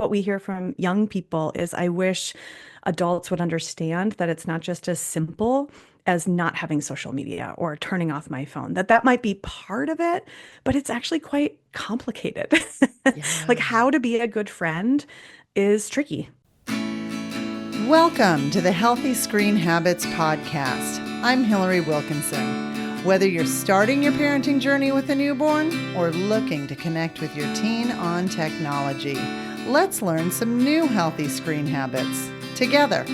what we hear from young people is I wish adults would understand that it's not just as simple as not having social media or turning off my phone, that might be part of it, but it's actually quite complicated. Like Yeah. how to be a good friend is tricky. Welcome to the Healthy Screen Habits Podcast. I'm Hillary Wilkinson. Whether you're starting your parenting journey with a newborn or looking to connect with your teen on technology, let's learn some new healthy screen habits together.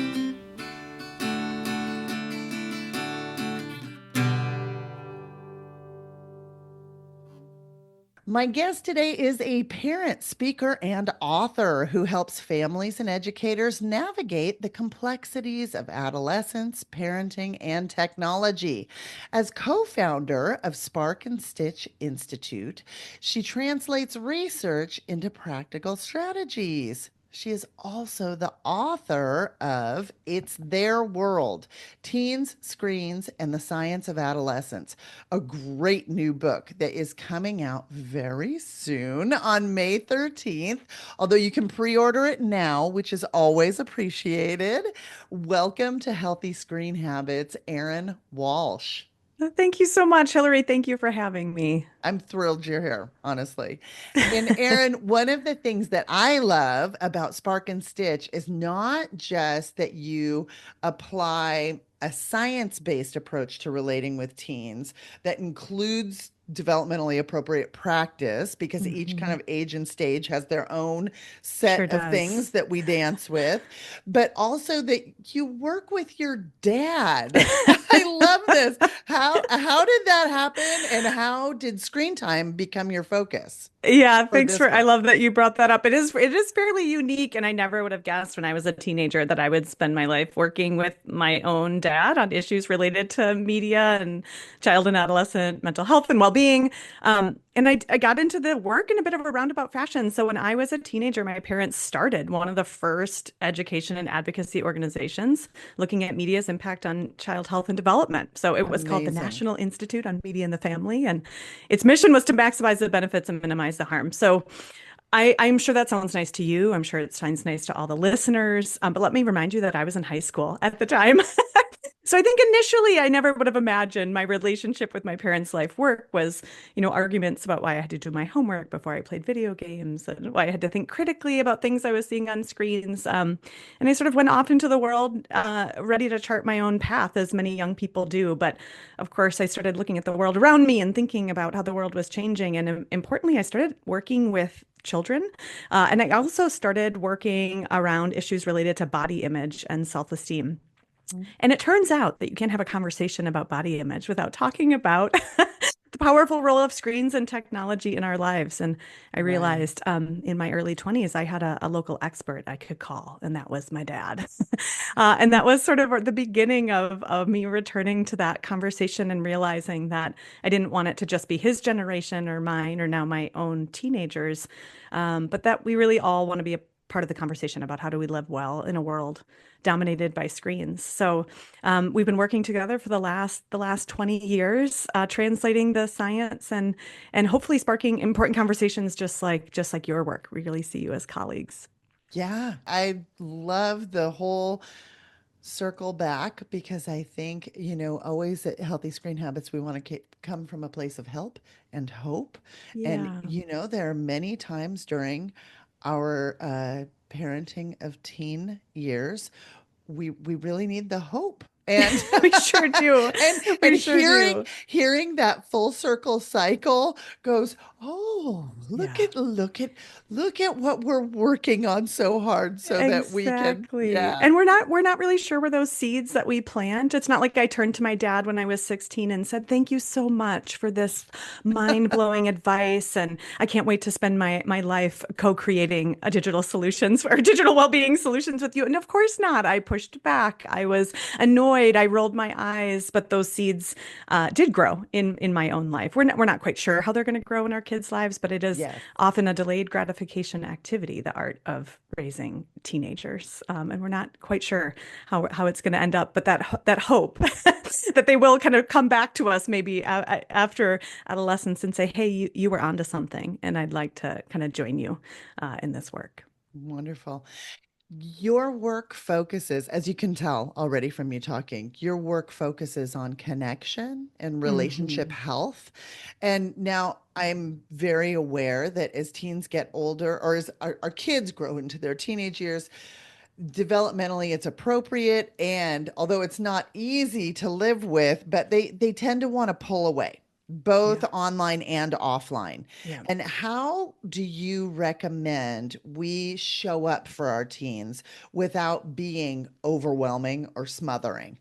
My guest today is a parent, speaker, and author who helps families and educators navigate the complexities of adolescence, parenting, and technology. As co founder of Spark and Stitch Institute, she translates research into practical strategies. She is also the author of It's Their World: Teens, Screens, and the Science of Adolescence, a great new book that is coming out very soon on May 13th, although you can pre-order it now, which is always appreciated. Welcome to Healthy Screen Habits, Erin Walsh. Thank you so much, Hillary. Thank you for having me. I'm thrilled you're here, honestly. And Erin, one of the things that I love about Spark and Stitch is not just that you apply a science-based approach to relating with teens that includes developmentally appropriate practice, because each kind Mhm. of age and stage has their own Sure set of things does. that we dance with, but also that you work with your dad. I love this. How did that happen, and how did screen time become your focus Yeah, for thanks this for I book? love that you brought that up. It is fairly unique and I never would have guessed when I was a teenager that I would spend my life working with my own dad on issues related to media and child and adolescent mental health and well-being. And I got into the work in a bit of a roundabout fashion. So when I was a teenager, my parents started one of the first education and advocacy organizations looking at media's impact on child health and development. So it was called the Amazing. National Institute on Media and the Family, and its mission was to maximize the benefits and minimize the harm. So I'm sure that sounds nice to you. I'm sure it sounds nice to all the listeners. But let me remind you that I was in high school at the time. So I think initially I never would have imagined my relationship with my parents' life work was, arguments about why I had to do my homework before I played video games and why I had to think critically about things I was seeing on screens. And I sort of went off into the world, ready to chart my own path, as many young people do. But of course, I started looking at the world around me and thinking about how the world was changing. And importantly, I started working with children. And I also started working around issues related to body image and self-esteem. And it turns out that you can't have a conversation about body image without talking about the powerful role of screens and technology in our lives. And I Right. realized in my early 20s, I had a local expert I could call, and that was my dad. And that was sort of the beginning of me returning to that conversation and realizing that I didn't want it to just be his generation or mine or now my own teenagers, but that we really all want to be a part of the conversation about how do we live well in a world dominated by screens. So we've been working together for the last 20 years, translating the science and hopefully sparking important conversations just like your work. We really see you as colleagues. Yeah, I love the whole circle back, because I think, always at Healthy Screen Habits, we want to come from a place of help and hope. And, Yeah. there are many times during our parenting of teen years, we really need the hope. And We sure do. and We sure hearing do. hearing that full circle cycle goes, oh, Yeah. look at what we're working on so hard so that we can, Exactly. yeah. And we're not really sure where those seeds that we plant. It's not like I turned to my dad when I was 16 and said, "Thank you so much for this mind-blowing advice and I can't wait to spend my life co-creating a digital solutions or digital well-being solutions with you." And of course not. I pushed back. I was annoyed. I rolled my eyes, but those seeds did grow in my own life. We're not quite sure how they're going to grow in our kids' lives, but it is Yes. often a delayed gratification activity, the art of raising teenagers. And we're not quite sure how it's going to end up, but that hope that they will kind of come back to us maybe after adolescence and say, "Hey, you were onto something, and I'd like to kind of join you in this work." Wonderful. Your work focuses, as you can tell already from you talking, your work focuses on connection and relationship Hmm. health. And now I'm very aware that as teens get older, or as our kids grow into their teenage years, developmentally it's appropriate. And although it's not easy to live with, but they tend to want to pull away, both Yeah. online and offline. Yeah. And how do you recommend we show up for our teens without being overwhelming or smothering?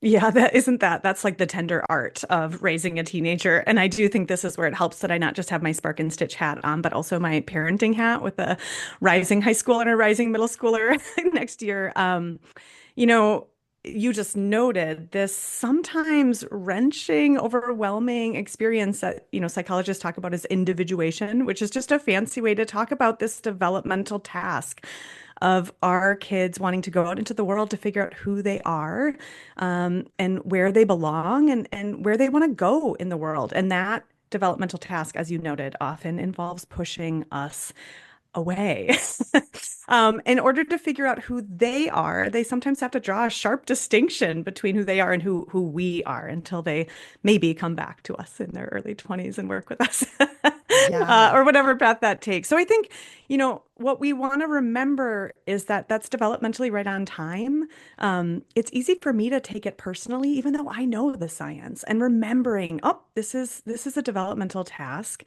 Yeah, that's like the tender art of raising a teenager. And I do think this is where it helps that I not just have my Spark and Stitch hat on, but also my parenting hat with a rising high school and a rising middle schooler next year. You know, you just noted this sometimes wrenching, overwhelming experience that, psychologists talk about as individuation, which is just a fancy way to talk about this developmental task of our kids wanting to go out into the world to figure out who they are, and where they belong and where they want to go in the world. And that developmental task, as you noted, often involves pushing us away. In order to figure out who they are, they sometimes have to draw a sharp distinction between who they are and who we are until they maybe come back to us in their early 20s and work with us, Yeah. or whatever path that takes. So I think, what we want to remember is that that's developmentally right on time. It's easy for me to take it personally, even though I know the science, and remembering, oh, this is a developmental task.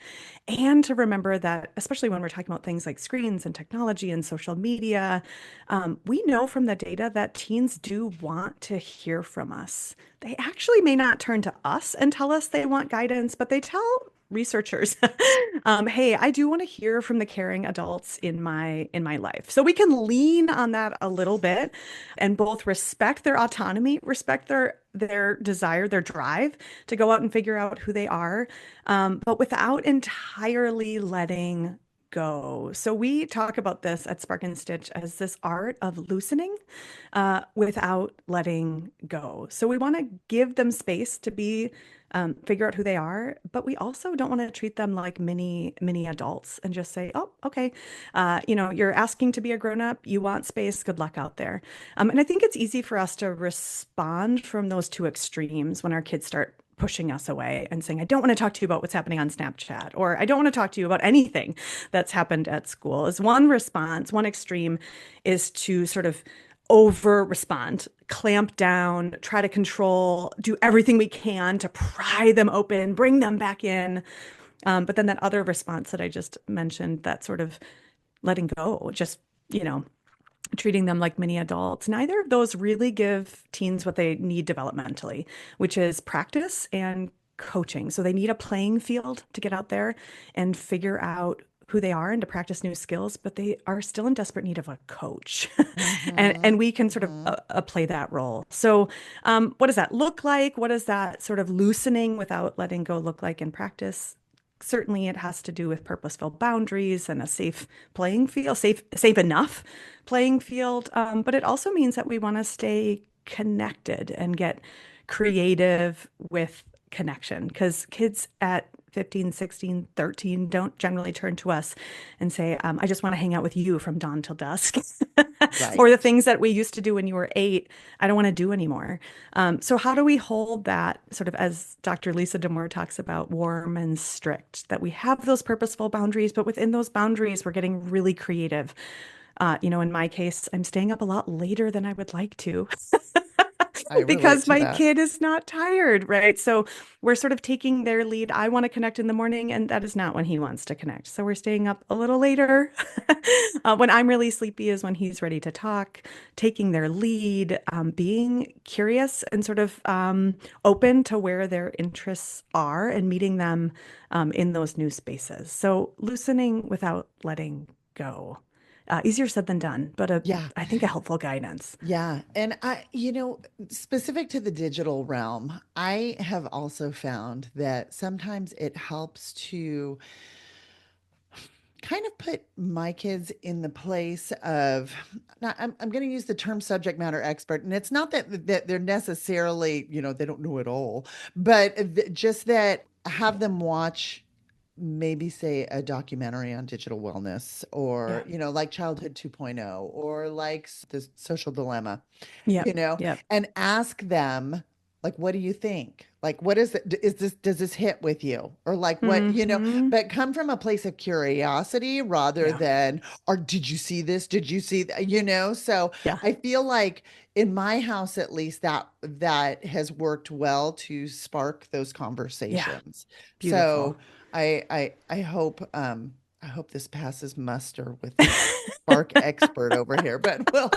And to remember that, especially when we're talking about things like screens and technology and social media, we know from the data that teens do want to hear from us. They actually may not turn to us and tell us they want guidance, but they tell researchers, hey, I do want to hear from the caring adults in my life. So we can lean on that a little bit and both respect their autonomy, respect their desire, their drive to go out and figure out who they are, but without entirely letting go. So we talk about this at Spark and Stitch as this art of loosening, without letting go. So we want to give them space to be, figure out who they are, but we also don't want to treat them like mini adults and just say, "Oh, okay, you're asking to be a grown up. You want space. Good luck out there." And I think it's easy for us to respond from those two extremes when our kids start pushing us away and saying, I don't want to talk to you about what's happening on Snapchat, or I don't want to talk to you about anything that's happened at school. As one response, one extreme is to sort of over respond, clamp down, try to control, do everything we can to pry them open, bring them back in. But then that other response that I just mentioned, that sort of letting go, just, you know, treating them like mini adults. Neither of those really give teens what they need developmentally, which is practice and coaching. So they need a playing field to get out there and figure out who they are and to practice new skills, but they are still in desperate need of a coach. And Mm-hmm. we can sort of Mm-hmm. play that role. So, what does that look like? What does that sort of loosening without letting go look like in practice? Certainly, it has to do with purposeful boundaries and a safe playing field, safe enough playing field. But it also means that we want to stay connected and get creative with connection, because kids at 15, 16, 13 don't generally turn to us and say, I just want to hang out with you from dawn till dusk. Or the Right. things that we used to do when you were 8, I don't want to do anymore. So how do we hold that sort of, as Dr. Lisa Damore talks about, warm and strict, that we have those purposeful boundaries, but within those boundaries, we're getting really creative. In my case, I'm staying up a lot later than I would like to I relate because to my that. kid is not tired, right? So we're sort of taking their lead. I want to connect in the morning, and that is not when he wants to connect. So we're staying up a little later. When I'm really sleepy is when he's ready to talk, taking their lead, being curious and sort of open to where their interests are and meeting them in those new spaces. So loosening without letting go. Easier said than done, but Yeah. I think a helpful guidance. Yeah. And specific to the digital realm, I have also found that sometimes it helps to kind of put my kids in the place of, now I'm going to use the term subject matter expert. And it's not that they're necessarily, they don't know it all, but just that have them watch maybe say a documentary on digital wellness, or Yeah. like Childhood 2.0, or like the Social Dilemma, Yep. you know, Yep. and ask them, like, what do you think? Like, what is it? Is this, does this hit with you? Or like, what, Hmm. but come from a place of curiosity rather Yeah. than, or did you see this? Did you see that? So Yeah. I feel like in my house, at least, that has worked well to spark those Yeah. conversations. Beautiful. So I hope this passes muster with the spark expert over here, but well,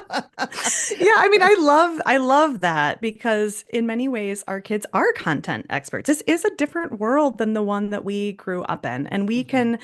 Yeah, I mean, I love that because in many ways our kids are content experts. This is a different world than the one that we grew up in, and we Mhm. can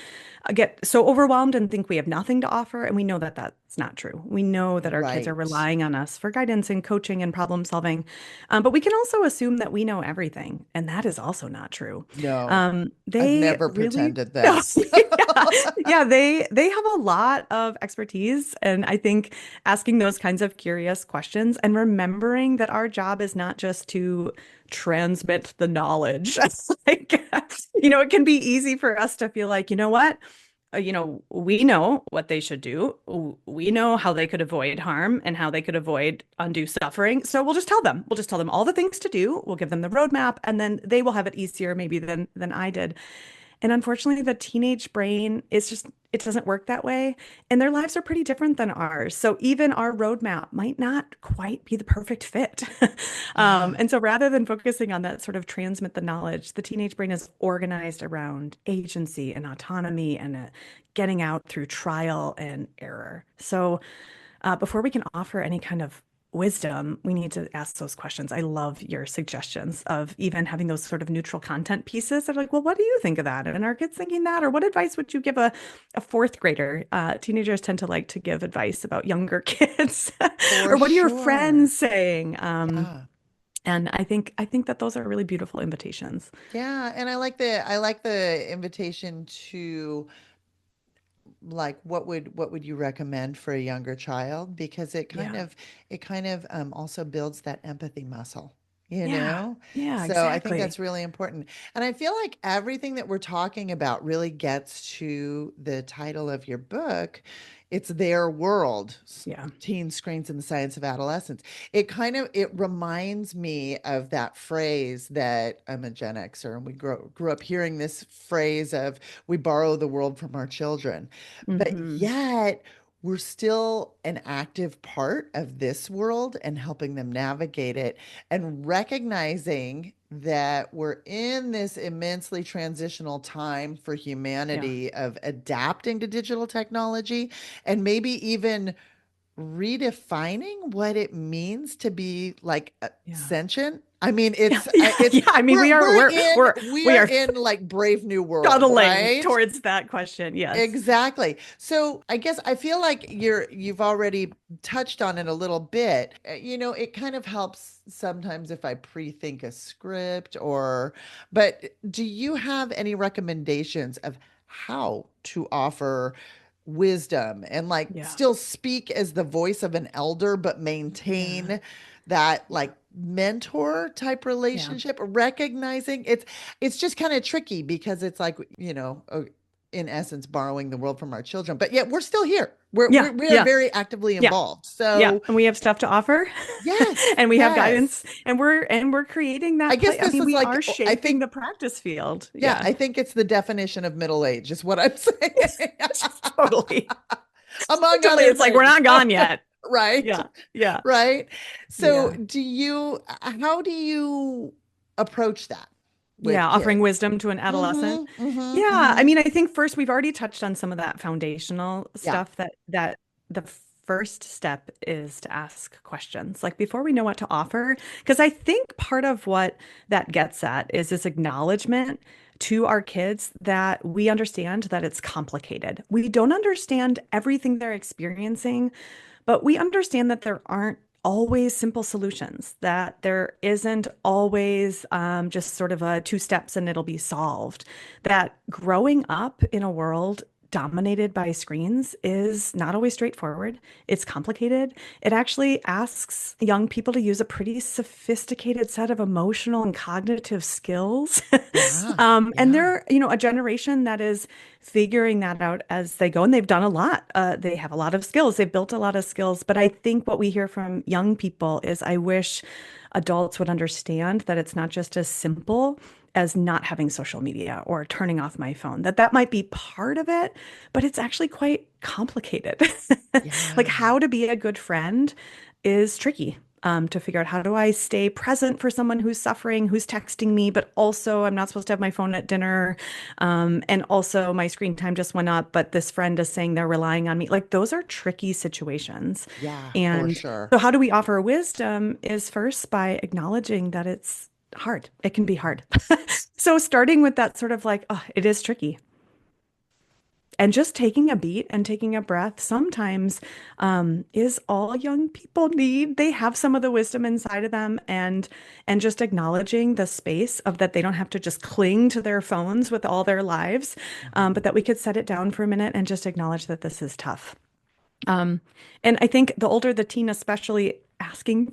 get so overwhelmed and think we have nothing to offer, and we know that that's not true. We know that our kids are Right. relying on us for guidance and coaching and problem solving, but we can also assume that we know everything, and that is also not true. No, I've They never really pretended no, that. yeah, yeah, they have a lot of expertise, and I think asking those kinds of curious questions and remembering that our job is not just to transmit the knowledge. Like, it can be easy for us to feel like, you know what? We know what they should do. We know how they could avoid harm and how they could avoid undue suffering. So we'll just tell them. We'll just tell them all the things to do. We'll give them the roadmap, and then they will have it easier maybe than I did. And unfortunately, the teenage brain is just, it doesn't work that way. And their lives are pretty different than ours. So even our roadmap might not quite be the perfect fit. Yeah. And so rather than focusing on that sort of transmit the knowledge, the teenage brain is organized around agency and autonomy and getting out through trial and error. So before we can offer any kind of wisdom, we need to ask those questions. I love your suggestions of even having those sort of neutral content pieces. They're like, well, what do you think of that? And are kids thinking that? Or what advice would you give a fourth grader? Teenagers tend to like to give advice about younger kids. For Or what are your sure. friends saying? Yeah. And I think that those are really beautiful invitations. Yeah, and I like the invitation to, like, what would you recommend for a younger child, because Yeah. it kind of also builds that empathy muscle, Yeah. Yeah, so I think exactly. that's really important. And I feel like everything that we're talking about really gets to the title of your book. It's Their World, Yeah. Teen Screens and the Science of Adolescence. It reminds me of that phrase, that I'm a Gen Xer, and we grew up hearing this phrase of, we borrow the world from our children. But Hmm. yet, we're still an active part of this world and helping them navigate it, and recognizing that we're in this immensely transitional time for Yeah. humanity of adapting to digital technology, and maybe even redefining what it means to be like Yeah. sentient. I mean, Yeah. Yeah. it's Yeah. I mean, we are we we are are in like Brave New World, scuttling right? towards that question. Yes. Exactly. So I guess I feel like you've already touched on it a little bit. It kind of helps sometimes if I pre-think a script, but do you have any recommendations of how to offer wisdom and, like, Yeah. still speak as the voice of an elder but Yeah. maintain that, Yeah. like, mentor type Yeah. relationship, recognizing it's just kind of tricky, because it's like, in essence, borrowing the world from our children, but yet we're still here. We're, Yeah. we're we are Yeah. very actively Yeah. involved. Yeah. So And we have stuff to offer yes, and we have yes. guidance and we're creating I that guess play. I this mean, is we like, are I shaping think, the practice field. yeah, Yeah. I think it's the definition of middle age, is what I'm saying. Totally. Among Totally. other It's like we're things. not gone yet. Right. Yeah. Yeah. Right. So Yeah. how do you approach that Yeah, with offering kids? wisdom to an adolescent. Mm-hmm. Mm-hmm. Yeah, I Mm-hmm. mean, I think first we've already touched on some of that foundational Yeah. stuff that the first step is to ask questions. Like before we know what to offer, because I think part of what that gets at is this acknowledgement to our kids that we understand that it's complicated. We don't understand everything they're experiencing, but we understand that there aren't always simple solutions, that there isn't always just sort of a two steps and it'll be solved. That growing up in a world dominated by screens is not always straightforward. It's complicated. It actually asks young people to use a pretty sophisticated set of emotional and cognitive skills. Yeah. And Yeah. they're, a generation that is figuring that out as they go, and they've done a lot. They have a lot of skills. They've built a lot of skills. But I think what we hear from young people is, I wish adults would understand that it's not just as simple as not having social media or turning off my phone, that might be part of it, but it's actually quite complicated. Like, Yeah. how to be a good friend is tricky. To figure out, how do I stay present for someone who's suffering, who's texting me, but also I'm not supposed to have my phone at dinner. And also my screen time just went up, but this friend is saying they're relying on me. Like, those are tricky situations. Yeah, for And sure. so how do we offer wisdom is first by acknowledging that it's hard. It can be hard. So starting with that sort of like, oh, it is tricky. And just taking a beat and taking a breath sometimes is all young people need. They have some of the wisdom inside of them, and just acknowledging the space of that they don't have to just cling to their phones with all their lives, Mhm. but that we could set it down for a minute and just acknowledge that this is tough. Um, and I think the older the teen, especially asking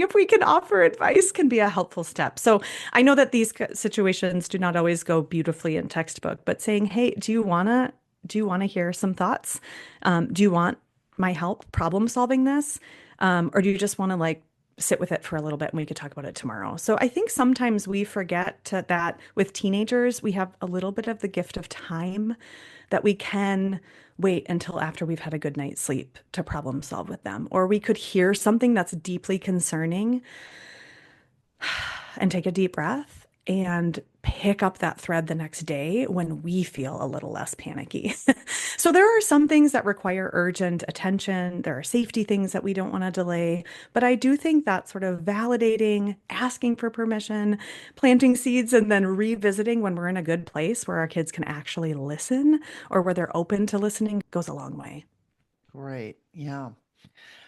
if we can offer advice can be a helpful step. So I know that these situations do not always go beautifully in textbook, but saying, "Hey, do you wanna hear some thoughts? Do you want my help problem solving this? Or do you just want to like sit with it for a little bit and we could talk about it tomorrow?" So I think sometimes we forget that with teenagers, we have a little bit of the gift of time, that we can wait until after we've had a good night's sleep to problem solve with them. Or we could hear something that's deeply concerning and take a deep breath and pick up that thread the next day when we feel a little less panicky. So there are some things that require urgent attention. There are safety things that we don't want to delay. But I do think that sort of validating, asking for permission, planting seeds, and then revisiting when we're in a good place where our kids can actually listen or where they're open to listening goes a long way. Great. Yeah.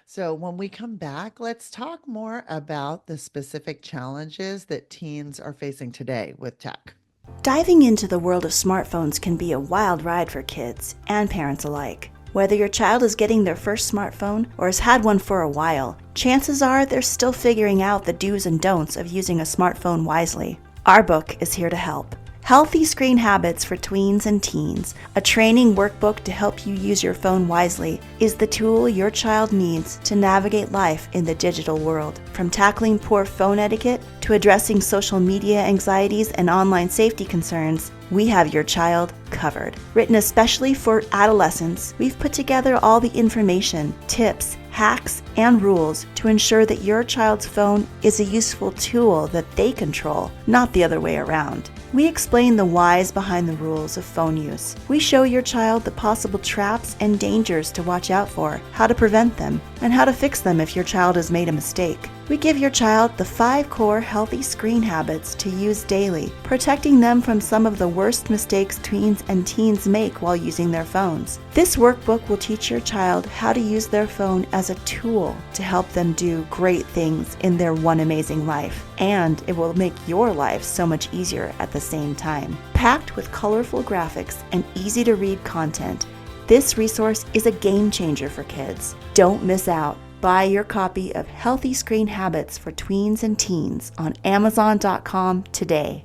So when we come back, let's talk more about the specific challenges that teens are facing today with tech. Diving into the world of smartphones can be a wild ride for kids and parents alike. Whether your child is getting their first smartphone or has had one for a while, chances are they're still figuring out the do's and don'ts of using a smartphone wisely. Our book is here to help. Healthy Screen Habits for Tweens and Teens, a training workbook to help you use your phone wisely, is the tool your child needs to navigate life in the digital world. From tackling poor phone etiquette to addressing social media anxieties and online safety concerns, we have your child covered. Written especially for adolescents, we've put together all the information, tips, hacks, and rules to ensure that your child's phone is a useful tool that they control, not the other way around. We explain the whys behind the rules of phone use. We show your child the possible traps and dangers to watch out for, how to prevent them, and how to fix them if your child has made a mistake. We give your child the 5 core healthy screen habits to use daily, protecting them from some of the worst mistakes tweens and teens make while using their phones. This workbook will teach your child how to use their phone as a tool to help them do great things in their one amazing life, and it will make your life so much easier at the same time. Packed with colorful graphics and easy to read content, this resource is a game changer for kids. Don't miss out. Buy your copy of Healthy Screen Habits for Tweens and Teens on Amazon.com today.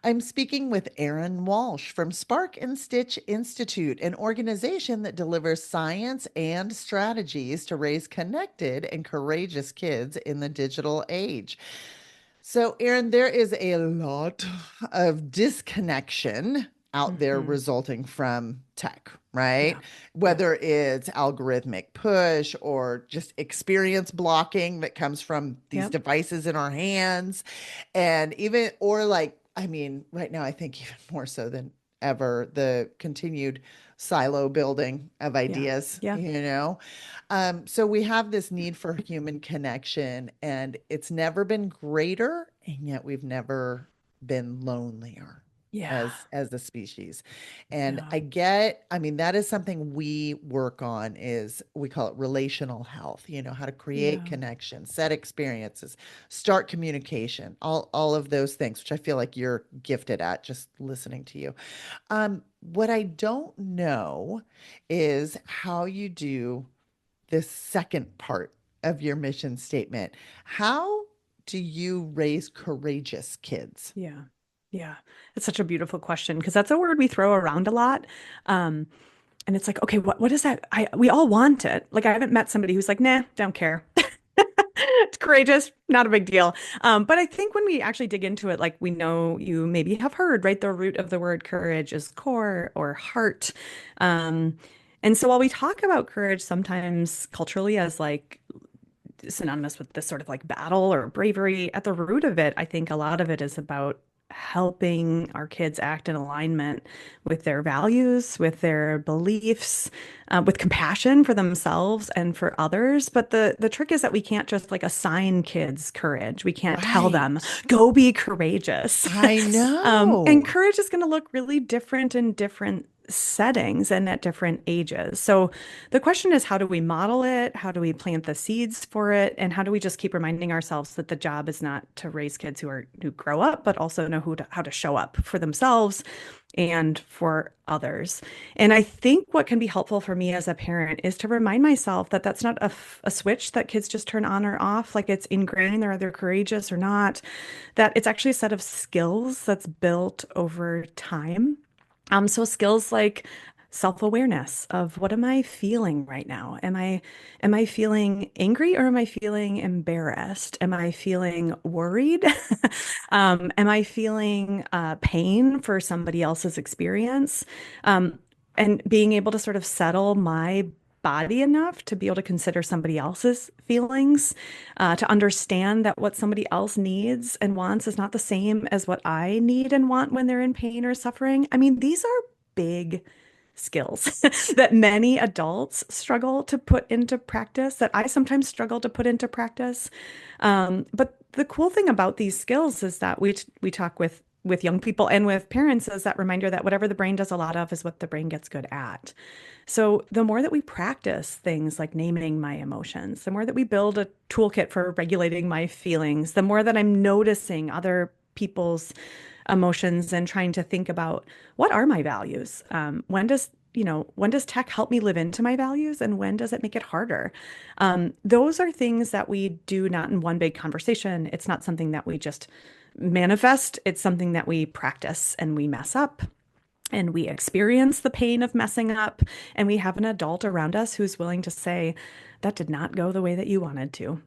I'm speaking with Erin Walsh from Spark and Stitch Institute, an organization that delivers science and strategies to raise connected and courageous kids in the digital age. So, Erin, there is a lot of disconnection out there Hmm. resulting from tech, right? Yeah. Yeah. Whether it's algorithmic push or just experience blocking that comes from these Yep. devices in our hands. And even, or like, I mean, right now, I think even more so than ever, the continued silo building of Yeah. ideas, Yeah. so we have this need for human connection, and it's never been greater, and yet we've never been lonelier. Yeah. as a species. And Yeah. I mean, that is something we work on, is we call it relational health, how to create Yeah. connections, set experiences, start communication, all of those things, which I feel like you're gifted at just listening to you. What I don't know is how you do this second part of your mission statement. How do you raise courageous kids? Yeah. Yeah. It's such a beautiful question because that's a word we throw around a lot. Um, and it's like, okay, what is that? We all want it. Like I haven't met somebody who's like, nah, don't care. It's courageous, not a big deal. But I think when we actually dig into it, like we know you maybe have heard, right? The root of the word courage is core or heart. Um, and so while we talk about courage sometimes culturally as like synonymous with this sort of like battle or bravery. At the root of it, I think a lot of it is about helping our kids act in alignment with their values, with their beliefs, with compassion for themselves and for others. But the trick is that we can't just like assign kids courage. We can't tell them, Right. go be courageous. I And know. courage is going to look really different in different settings and at different ages. So the question is, how do we model it? How do we plant the seeds for it? And how do we just keep reminding ourselves that the job is not to raise kids who grow up, but also know how to show up for themselves and for others. And I think what can be helpful for me as a parent is to remind myself that that's not a switch that kids just turn on or off, like it's ingrained, they're either courageous or not, that it's actually a set of skills that's built over time. So skills like self-awareness of what am I feeling right now? Am I feeling angry or am I feeling embarrassed? Am I feeling worried? Am I feeling pain for somebody else's experience? Um, and being able to sort of settle my body enough to be able to consider somebody else's feelings, to understand that what somebody else needs and wants is not the same as what I need and want when they're in pain or suffering. I mean, these are big skills that many adults struggle to put into practice, that I sometimes struggle to put into practice. But the cool thing about these skills is that we talk with young people and with parents is that reminder that whatever the brain does a lot of is what the brain gets good at. So the more that we practice things like naming my emotions, the more that we build a toolkit for regulating my feelings, the more that I'm noticing other people's emotions and trying to think about what are my values? When does tech help me live into my values and when does it make it harder? Those are things that we do not in one big conversation. It's not something that we just manifest. It's something that we practice and we mess up and we experience the pain of messing up, and we have an adult around us who's willing to say, that did not go the way that you wanted to.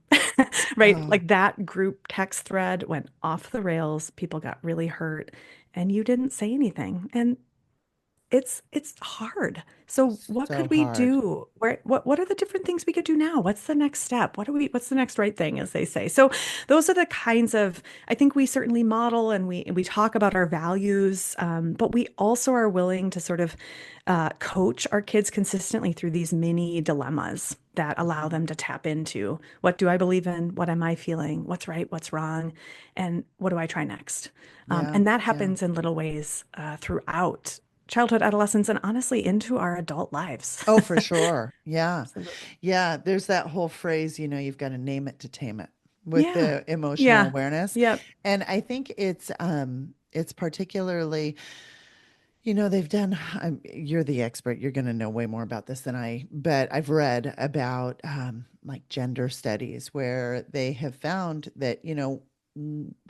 Right? Oh, Like that group text thread went off the rails, people got really hurt, and you didn't say anything. And it's hard. So what so could we hard. do? What are the different things we could do now? What's the next step? What's the next right thing, as they say? So those are the kinds of, I think we certainly model and we talk about our values, but we also are willing to sort of coach our kids consistently through these mini dilemmas that allow Mhm. them to tap into what do I believe in? What am I feeling? What's right? What's wrong? And what do I try next? Yeah, And that yeah. happens in little ways throughout childhood, adolescence, and honestly into our adult lives. Oh, for sure. Yeah. Absolutely. Yeah. There's that whole phrase, you've got to name it to tame it with Yeah. the emotional Yeah. awareness. Yep. And I think it's particularly, they've done, you're the expert. You're going to know way more about this than but I've read about like gender studies where they have found that,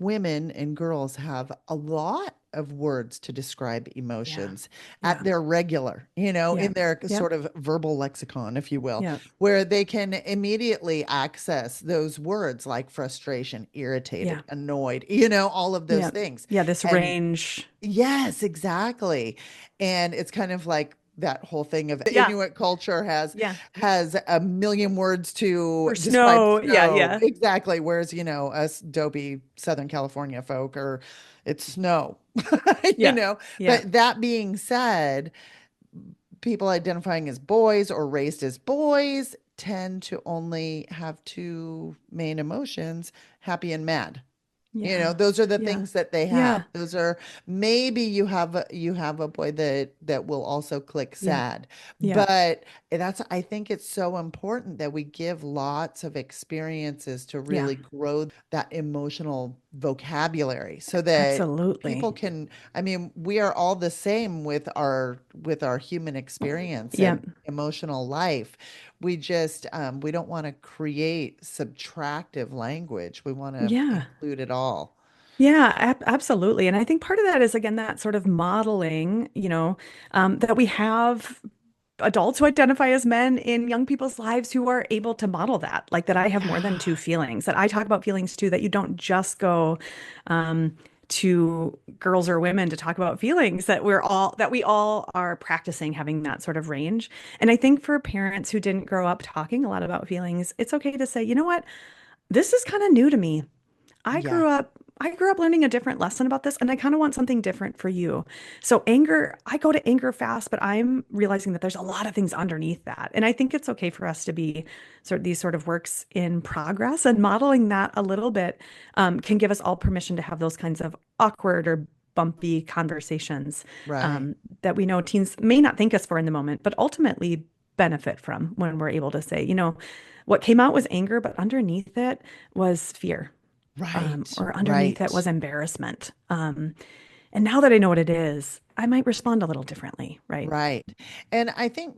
women and girls have a lot of words to describe Yeah. emotions at Yeah. their regular, in Yep. their Yep. sort of verbal lexicon, if you will, Yep. where they can immediately access those words like frustration, irritated, Yeah. annoyed, all of those Yep. things. Yeah. This And range. yes, exactly. And it's kind of like that whole thing of Yeah. Inuit culture has Yeah. a million words to For describe snow. Yeah. snow. Yeah. Exactly. Whereas, us dopey Southern California folk are it's snow. you Yeah. know. Yeah. But that being said, people identifying as boys or raised as boys tend to only have two main emotions, happy and mad. Yeah. Those are the Yeah. things that they have. Yeah. Those are, maybe you have a boy that will also click Yeah. sad. Yeah. But I think it's so important that we give lots of experiences to Yeah. really grow that emotional vocabulary so that Absolutely. people can, I mean, we are all the same with our human experience Yeah. and emotional life. We don't want to create subtractive language. We want to Yeah. include it all. Yeah, absolutely. And I think part of that is, again, that sort of modeling, that we have adults who identify as men in young people's lives who are able to model that, like that I have more than Yeah. two feelings, that I talk about feelings too, that you don't just go um, to girls or women to talk about feelings, that we all are practicing having that sort of range. And I think for parents who didn't grow up talking a lot about feelings, it's okay to say, you know what, this is kind of new to me. I Yeah. grew up I grew up learning a different lesson about this, and I kind of want something different for you. So anger, I go to anger fast, but I'm realizing that there's a lot of things underneath that. And I think it's okay for us to be these sort of works in progress, and modeling that a little bit can give us all permission to have those kinds of awkward or bumpy conversations Right. um, that we know teens may not thank us for in the moment, but ultimately benefit from when we're able to say, what came out was anger, but underneath it was fear, Right. or underneath it Right. was embarrassment. And now that I know what it is, I might respond a little differently, right? Right. And I think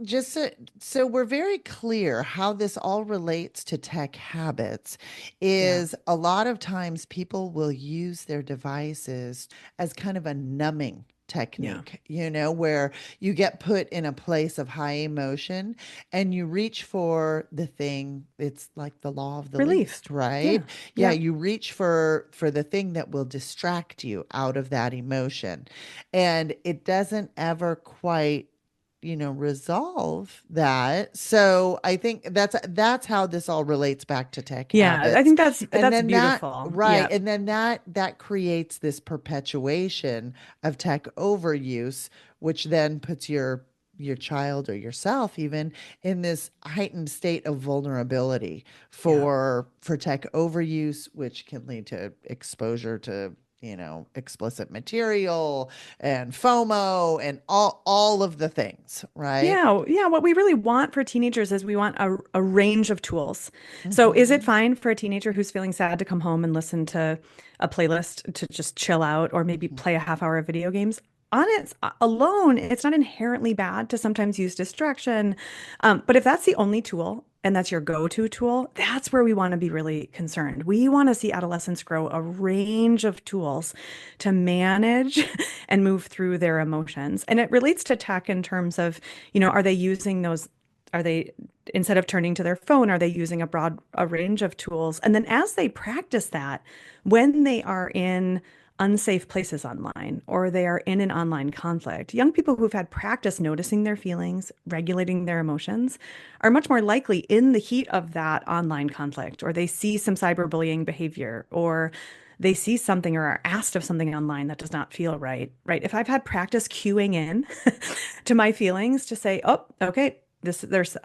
so we're very clear how this all relates to tech habits Yeah, is a lot of times people will use their devices as kind of a numbing yeah. technique, where you get put in a place of high emotion and you reach for the thing. It's like the law of the Relief. least, right? Yeah, Yeah, yeah, you reach for the thing that will distract you out of that emotion. And it doesn't ever quite resolve that. So I think that's how this all relates back to tech yeah. I habits. think that's And that's then that beautiful. right, Yeah, and then that creates this perpetuation of tech overuse, which then puts your child or yourself even in this heightened state of vulnerability yeah. for tech overuse, which can lead to exposure to explicit material and FOMO and all of the things, right? Yeah, yeah. What we really want for teenagers is we want a range of tools. So, is it Hmm. fine for a teenager who's feeling sad to come home and listen to a playlist to just chill out, or maybe play a half hour of video games? On its alone, it's not inherently bad to sometimes use distraction. But if that's the only tool and that's your go-to tool, that's where we want to be really concerned. We want to see adolescents grow a range of tools to manage and move through their emotions. And it relates to tech in terms of, are they using those? Are they, instead of turning to their phone, are they using a range of tools? And then as they practice that, when they are in unsafe places online or they are in an online conflict, young people who've had practice noticing their feelings, regulating their emotions, are much more likely in the heat of that online conflict, or they see some cyberbullying behavior, or they see something or are asked of something online that does not feel right, right? If I've had practice cueing in to my feelings to say, oh, okay,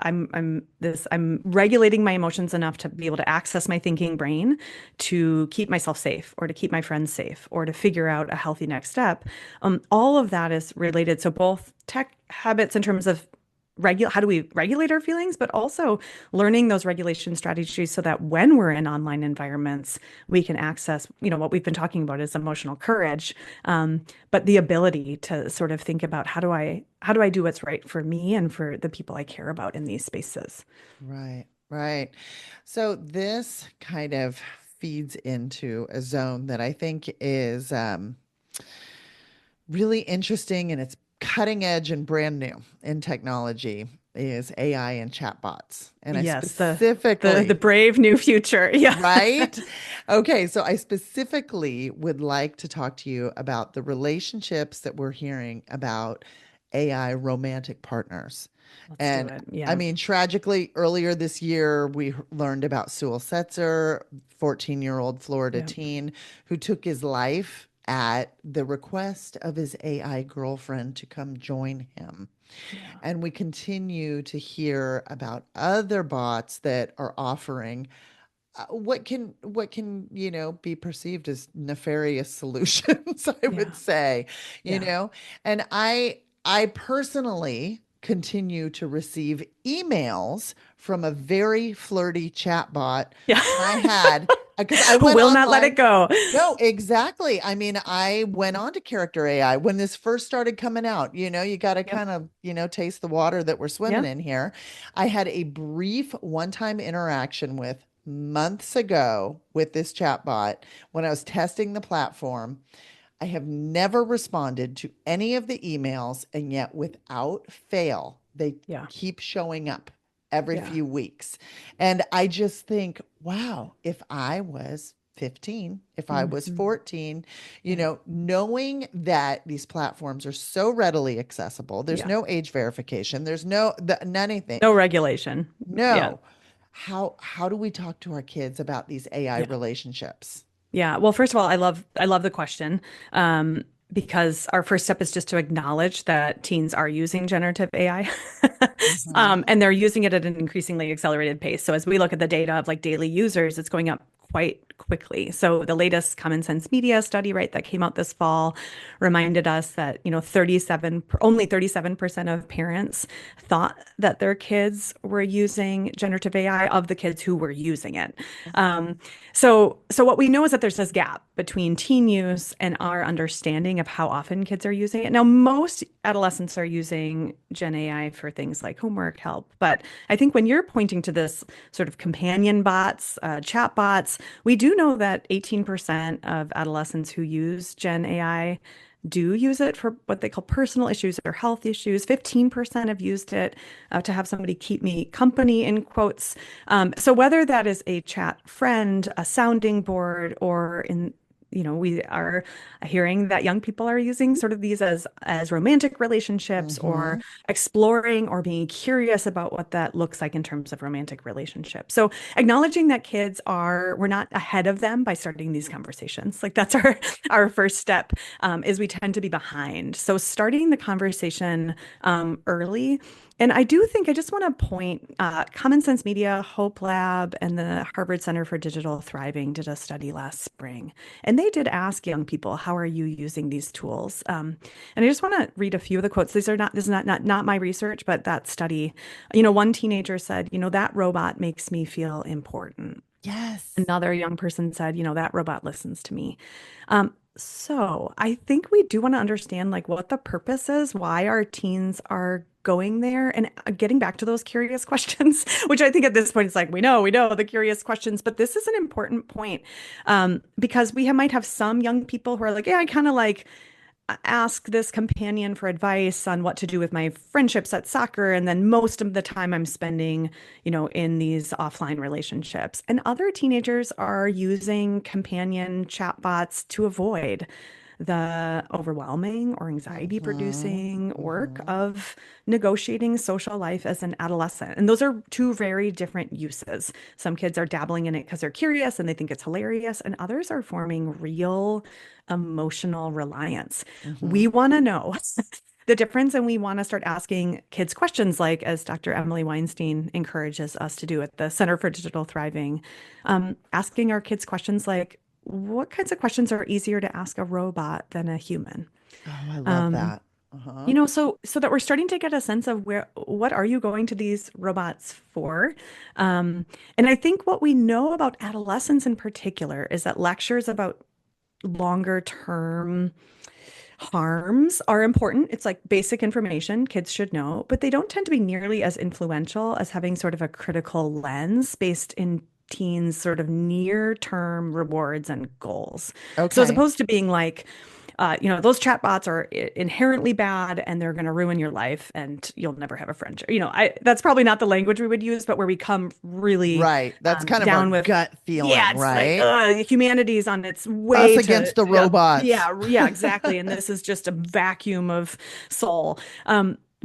I'm regulating my emotions enough to be able to access my thinking brain to keep myself safe or to keep my friends safe or to figure out a healthy next step. All of that is related. So both tech habits in terms of how do we regulate our feelings, but also learning those regulation strategies so that when we're in online environments, we can access, what we've been talking about is emotional courage, but the ability to sort of think about how do I do what's right for me and for the people I care about in these spaces. Right, right. So this kind of feeds into a zone that I think is really interesting, and it's cutting edge and brand new in technology is AI and chatbots. And I Yes, the specifically, brave new future. Yeah. right? Okay, so I specifically would like to talk to you about the relationships that we're hearing about AI romantic partners. Let's do And it. I Yeah. mean, tragically, earlier this year, we learned about Sewell Setzer, 14-year-old Florida Yeah. teen who took his life at the request of his AI girlfriend to come join him. Yeah. And we continue to hear about other bots that are offering what can be perceived as nefarious solutions, I would Yeah. say, you Yeah. know, and I personally continue to receive emails from a very flirty chatbot Yeah. that I had because I Who went will not let it online. go. No, exactly. I mean, I went on to character AI when this first started coming out. You got to Yep. kind of, taste the water that we're swimming Yep. in here. I had a brief one-time interaction with months ago with this chatbot when I was testing the platform. I have never responded to any of the emails, and yet without fail, they Yeah. keep showing up every Yeah. few weeks. And I just think, wow, if I was 15, if I was Mhm. 14, Yeah. knowing that these platforms are so readily accessible, there's Yeah. no age verification, there's none anything. No regulation. Yeah. No. How do we talk to our kids about these AI Yeah. relationships? Yeah. Well, first of all, I love the question. Because our first step is just to acknowledge that teens are using generative AI. Hmm. And they're using it at an increasingly accelerated pace. So as we look at the data of like daily users, it's going up quite quickly. So the latest Common Sense Media study, right, that came out this fall reminded us that, 37% of parents thought that their kids were using generative AI of the kids who were using it. Um, so what we know is that there's this gap between teen use and our understanding of how often kids are using it. Now, most adolescents are using Gen AI for things like homework help, but I think when you're pointing to this sort of companion bots, chat bots, we do know that 18% of adolescents who use Gen AI do use it for what they call personal issues or health issues. 15% have used it to have somebody keep me company, in quotes. So whether that is a chat friend, a sounding board, or we are hearing that young people are using sort of these as romantic relationships or Hmm. exploring or being curious about what that looks like in terms of romantic relationships. So acknowledging that we're not ahead of them by starting these conversations. Like that's our first step, is we tend to be behind. So starting the conversation early. And I do think I just want to point Common Sense Media, Hope Lab, and the Harvard Center for Digital Thriving did a study last spring. And they did ask young people, how are you using these tools? And I just want to read a few of the quotes. This is not my research, but that study, one teenager said, that robot makes me feel important. Yes. Another young person said, that robot listens to me. So I think we do want to understand like what the purpose is, why our teens are going there, and getting back to those curious questions, which I think at this point it's like we know the curious questions, but this is an important point, because might have some young people who are like, yeah, I kind of like ask this companion for advice on what to do with my friendships at soccer. And then most of the time I'm spending, in these offline relationships. And other teenagers are using companion chatbots to avoid the overwhelming or anxiety Hmm. producing work Hmm. of negotiating social life as an adolescent. And those are two very different uses. Some kids are dabbling in it because they're curious and they think it's hilarious, and others are forming real emotional reliance. Hmm. We want to know the difference, and we want to start asking kids questions like, as Dr. Emily Weinstein encourages us to do at the Center for Digital Thriving, asking our kids questions like, what kinds of questions are easier to ask a robot than a human? Oh, I love Um, that. Uh-huh. so that we're starting to get a sense of what are you going to these robots for? Um, and I think what we know about adolescents in particular is that lectures about longer term harms are important. It's like basic information kids should know, but they don't tend to be nearly as influential as having sort of a critical lens based in teens' sort of near term rewards and goals. So as Okay. opposed to being like, those chatbots are inherently bad and they're going to ruin your life and you'll never have a friendship. That's probably not the language we would use, but where we come really Right. That's kind of our down with, gut yeah, feeling, it's like right? humanity's on its Us way against the to robots. yeah, yeah, exactly. And this is just a vacuum of soul.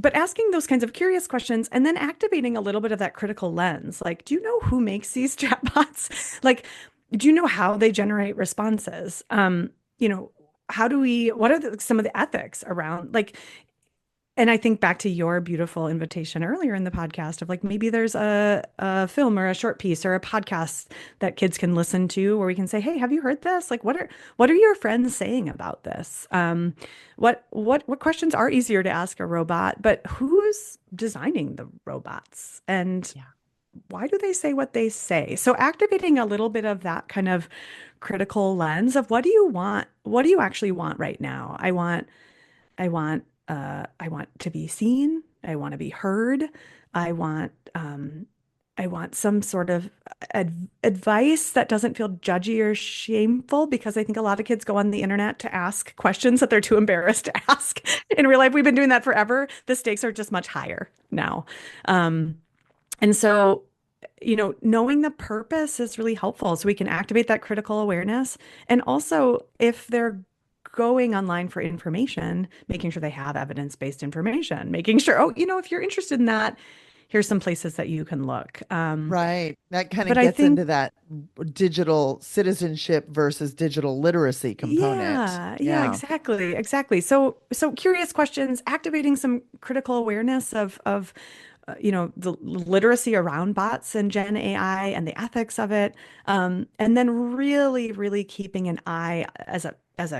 But asking those kinds of curious questions and then activating a little bit of that critical lens, like, do you know who makes these chatbots? Like, do you know how they generate responses? You know, what are some of the ethics around like, And I think back to your beautiful invitation earlier in the podcast of like maybe there's a film or a short piece or a podcast that kids can listen to where we can say, "Hey, have you heard this? Like, what are your friends saying about this? What questions are easier to ask a robot? But who's designing the robots? And Yeah. why do they say what they say?" So activating a little bit of that kind of critical lens of what do you want? What do you actually want right now? I want to be seen. I want to be heard. I want I want some sort of advice that doesn't feel judgy or shameful because I think a lot of kids go on the internet to ask questions that they're too embarrassed to ask. In real life, we've been doing that forever. The stakes are just much higher now. Um, and so, knowing the purpose is really helpful so we can activate that critical awareness. And also, if they're going online for information, making sure they have evidence-based information, making sure, oh, if you're interested in that, here's some places that you can look. Right. That kind of But I gets think, into that digital citizenship versus digital literacy component. yeah, Yeah. exactly, exactly. So curious questions, activating some critical awareness of the literacy around bots and Gen AI and the ethics of it, and then really, really keeping an eye as a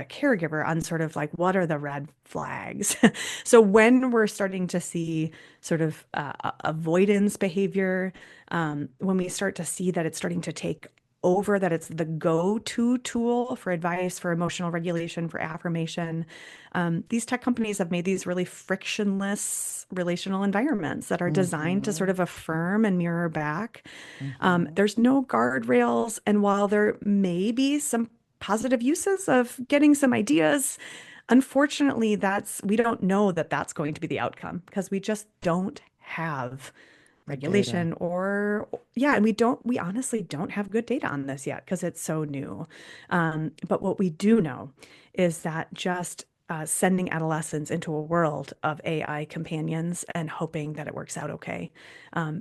caregiver on sort of like what are the red flags. So when we're starting to see sort of avoidance behavior, when we start to see that it's starting to take over, that it's the go-to tool for advice, for emotional regulation, for affirmation. These tech companies have made these really frictionless relational environments that are designed to sort Hmm. of affirm and mirror back. Hmm. There's no guardrails. And while there may be some positive uses of getting some ideas, unfortunately, we don't know that that's going to be the outcome because we just don't have The data. regulation or yeah, and we honestly don't have good data on this yet because it's so new. But what we do know is that just sending adolescents into a world of AI companions and hoping that it works out okay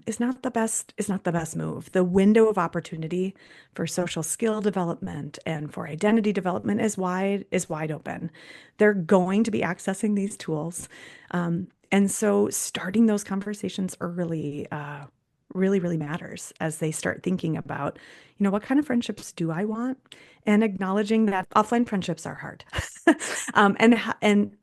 is not the best move. The window of opportunity for social skill development and for identity development is wide open. They're going to be accessing these tools. And so starting those conversations early really, really matters as they start thinking about, what kind of friendships do I want? And acknowledging that offline friendships are hard.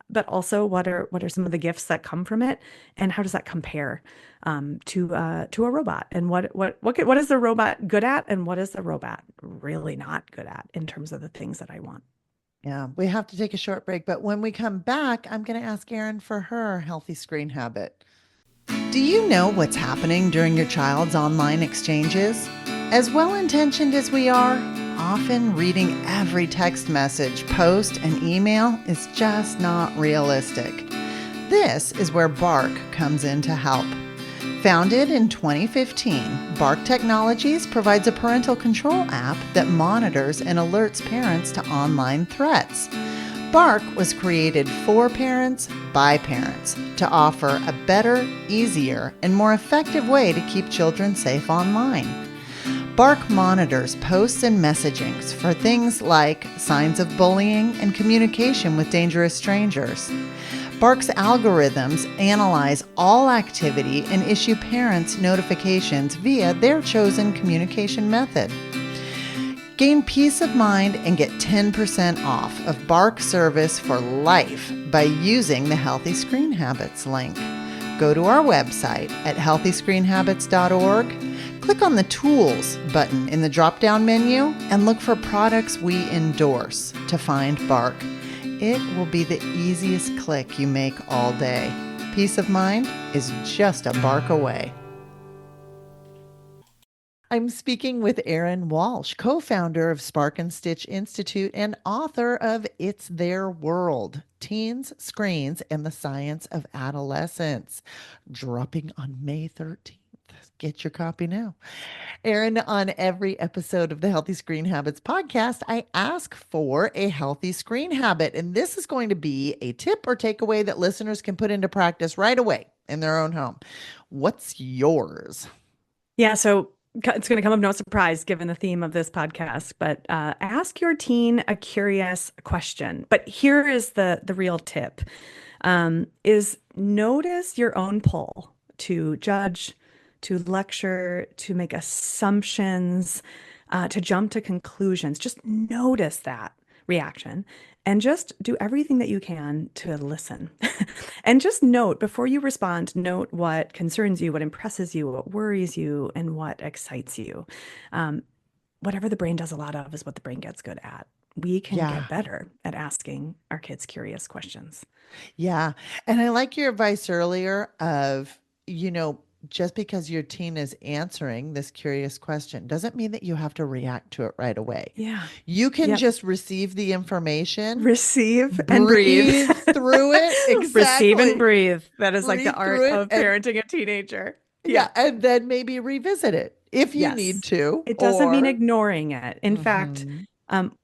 But also what are some of the gifts that come from it? And how does that compare to a robot? And what is the robot good at? And what is the robot really not good at in terms of the things that I want? Yeah. We have to take a short break, but when we come back, I'm going to ask Erin for her healthy screen habit. Do you know what's happening during your child's online exchanges? As well intentioned as we are, often reading every text message, post, and email is just not realistic. This is where Bark comes in to help. Founded in 2015, Bark Technologies provides a parental control app that monitors and alerts parents to online threats. Bark was created for parents by parents to offer a better, easier, and more effective way to keep children safe online. Bark monitors posts and messagings for things like signs of bullying and communication with dangerous strangers. Bark's algorithms analyze all activity and issue parents notifications via their chosen communication method. Gain peace of mind and get 10% off of Bark service for life by using the Healthy Screen Habits link. Go to our website at healthyscreenhabits.org, click on the Tools button in the drop-down menu, and look for products we endorse to find Bark. It will be the easiest click you make all day. Peace of mind is just a bark away. I'm speaking with Erin Walsh, co-founder of Spark and Stitch Institute and author of It's Their World, Teens, Screens, and the Science of Adolescence, dropping on May 13th. Get your copy now. Erin, on every episode of the Healthy Screen Habits podcast, I ask for a healthy screen habit. And this is going to be a tip or takeaway that listeners can put into practice right away in their own home. What's yours? Yeah, so it's going to come of no surprise given the theme of this podcast, but ask your teen a curious question. But here is the real tip. is notice your own pull to judge, to lecture, to make assumptions, to jump to conclusions. Just notice that reaction and just do everything that you can to listen. And just note, before you respond, note what concerns you, what impresses you, what worries you, and what excites you. Whatever the brain does a lot of is what the brain gets good at. We can Yeah. get better at asking our kids curious questions. Yeah. And I like your advice earlier of, just because your teen is answering this curious question doesn't mean that you have to react to it right away. Yeah. You can Yep. just receive the information, Receive and breathe. breathe through it. Receive and Exactly. breathe. That is like the Breathe art through it of parenting a teenager. yeah, and then maybe revisit it if you need Yes. to. It doesn't mean Or ignoring it. In fact, Mhm.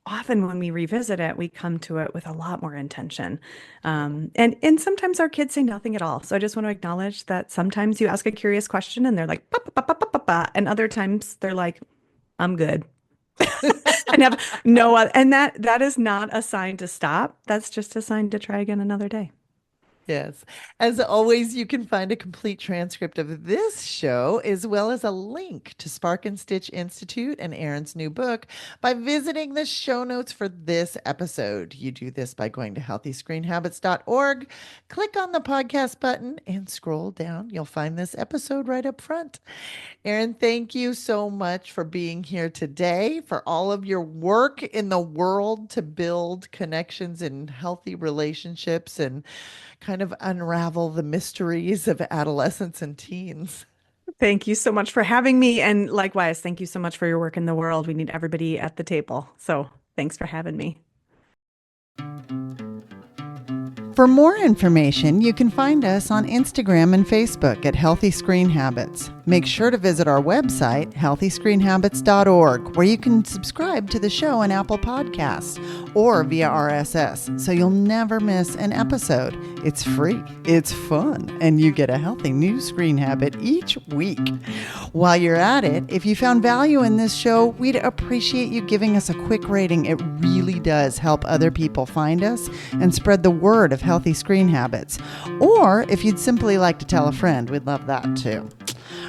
often when we revisit it, we come to it with a lot more intention. And sometimes our kids say nothing at all. So I just want to acknowledge that sometimes you ask a curious question and they're like, "Ba, ba, ba, ba, ba, ba," and other times they're like, I'm good. And have no other, and that is not a sign to stop. That's just a sign to try again another day. Yes. As always, you can find a complete transcript of this show, as well as a link to Spark and Stitch Institute and Erin's new book by visiting the show notes for this episode. You do this by going to healthyscreenhabits.org, click on the podcast button, and scroll down. You'll find this episode right up front. Erin, thank you so much for being here today, for all of your work in the world to build connections and healthy relationships and kind of unravel the mysteries of adolescents and teens. Thank you so much for having me. And likewise, thank you so much for your work in the world. We need everybody at the table. So thanks for having me. For more information, you can find us on Instagram and Facebook at Healthy Screen Habits. Make sure to visit our website, healthyscreenhabits.org, where you can subscribe to the show on Apple Podcasts or via RSS, so you'll never miss an episode. It's free, it's fun, and you get a healthy new screen habit each week. While you're at it, if you found value in this show, we'd appreciate you giving us a quick rating. It really does help other people find us and spread the word of healthy screen habits. Or if you'd simply like to tell a friend, we'd love that too.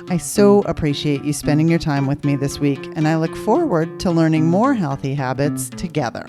I so appreciate you spending your time with me this week, and I look forward to learning more healthy habits together.